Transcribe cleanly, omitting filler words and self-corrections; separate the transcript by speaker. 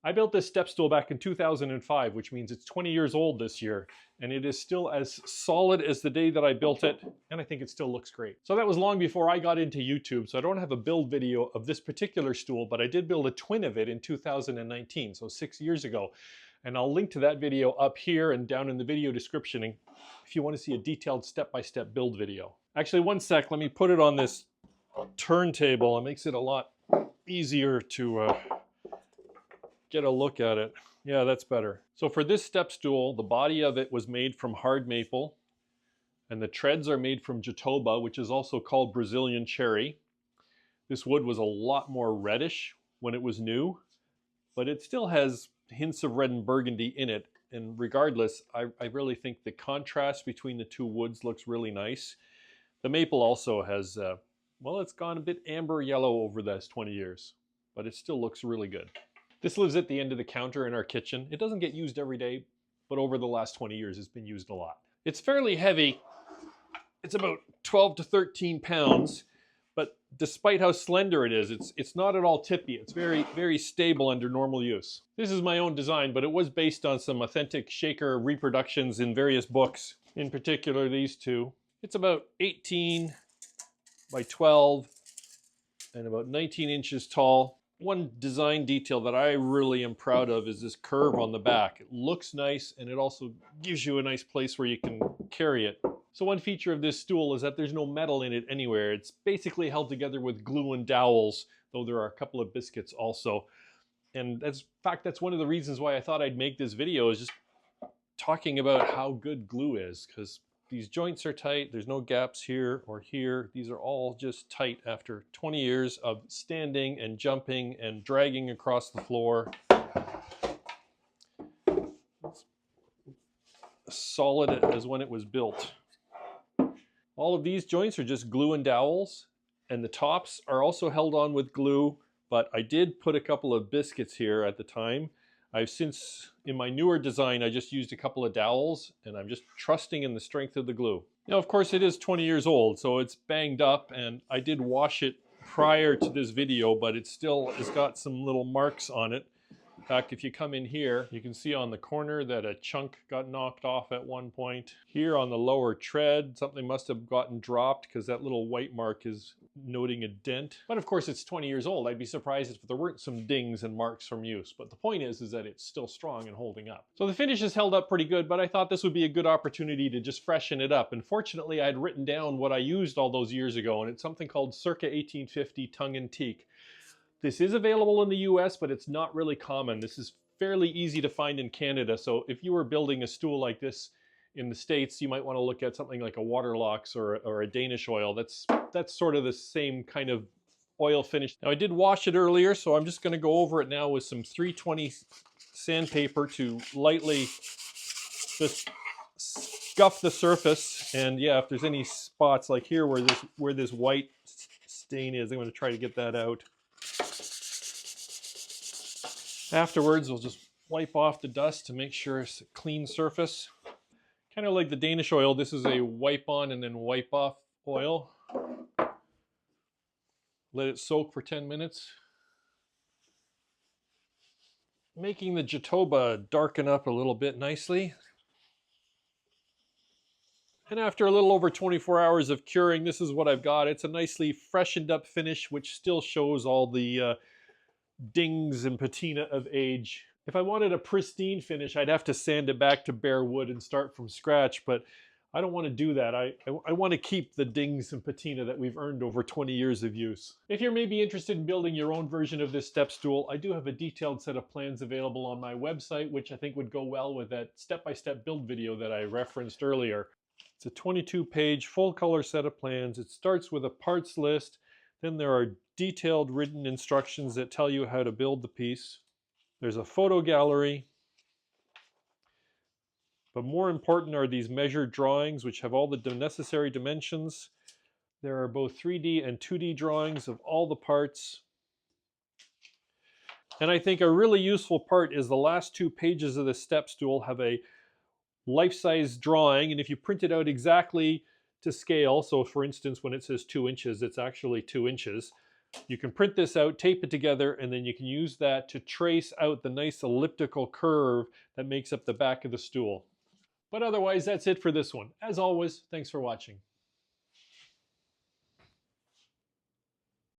Speaker 1: I built this step stool back in 2005, which means it's 20 years old this year, and it is still as solid as the day that I built it, and I think it still looks great. So that was long before I got into YouTube, so I don't have a build video of this particular stool, but I did build a twin of it in 2019, so 6 years ago. And I'll link to that video up here and down in the video description if you want to see a detailed step-by-step build video. Actually, one sec, let me put it on this turntable. It makes it a lot easier to get a look at it. Yeah, that's better. So for this step stool, the body of it was made from hard maple, and the treads are made from jatoba, which is also called Brazilian cherry. This wood was a lot more reddish when it was new, but it still has hints of red and burgundy in it. And regardless, I really think the contrast between the two woods looks really nice. The maple also has, well, it's gone a bit amber yellow over those 20 years, but it still looks really good. This lives at the end of the counter in our kitchen. It doesn't get used every day, but over the last 20 years, it's been used a lot. It's fairly heavy. It's about 12 to 13 pounds, but despite how slender it is, it's not at all tippy. It's very, very stable under normal use. This is my own design, but it was based on some authentic shaker reproductions in various books, in particular these two. It's about 18 by 12 and about 19 inches tall. One design detail that I really am proud of is this curve on the back. It looks nice, and it also gives you a nice place where you can carry it. So one feature of this stool is that there's no metal in it anywhere. It's basically held together with glue and dowels, though there are a couple of biscuits also. And in fact, that's one of the reasons why I thought I'd make this video, is just talking about how good glue is, because these joints are tight. There's no gaps here or here. These are all just tight after 20 years of standing and jumping and dragging across the floor. It's solid as when it was built. All of these joints are just glue and dowels, and the tops are also held on with glue, but I did put a couple of biscuits here at the time. I've since, in my newer design, I just used a couple of dowels, and I'm just trusting in the strength of the glue. Now, of course, it is 20 years old, so it's banged up, and I did wash it prior to this video, but it still has got some little marks on it. In fact, if you come in here, you can see on the corner that a chunk got knocked off at one point. Here on the lower tread, something must have gotten dropped, because that little white mark is noting a dent. But of course, it's 20 years old. I'd be surprised if there weren't some dings and marks from use. But the point is that it's still strong and holding up. So the finish is held up pretty good, but I thought this would be a good opportunity to just freshen it up. And fortunately, I'd written down what I used all those years ago, and it's something called circa 1850 tongue-and-teak. This is available in the US, but it's not really common. This is fairly easy to find in Canada. So if you were building a stool like this in the States, you might want to look at something like a Waterlocks or a Danish oil. That's sort of the same kind of oil finish. Now, I did wash it earlier, so I'm just going to go over it now with some 320 sandpaper to lightly just scuff the surface. And yeah, if there's any spots like here where this white stain is, I'm going to try to get that out. Afterwards, we'll just wipe off the dust to make sure it's a clean surface. Kind of like the Danish oil, this is a wipe on and then wipe off oil. Let it soak for 10 minutes. Making the jatoba darken up a little bit nicely. And after a little over 24 hours of curing, this is what I've got. It's a nicely freshened up finish, which still shows all the dings and patina of age. If I wanted a pristine finish, I'd have to sand it back to bare wood and start from scratch, but I don't want to do that. I want to keep the dings and patina that we've earned over 20 years of use. If you're maybe interested in building your own version of this step stool, I do have a detailed set of plans available on my website, which I think would go well with that step-by-step build video that I referenced earlier. It's a 22-page full-color set of plans. It starts with a parts list. Then there are detailed written instructions that tell you how to build the piece. There's a photo gallery. But more important are these measured drawings, which have all the necessary dimensions. There are both 3D and 2D drawings of all the parts. And I think a really useful part is the last 2 pages of the step stool have a life-size drawing, and if you print it out exactly to scale, so for instance when it says 2 inches, it's actually 2 inches, You can print this out, tape it together, and then you can use that to trace out the nice elliptical curve that makes up the back of the stool. But otherwise, that's it for this one. As always, thanks for watching.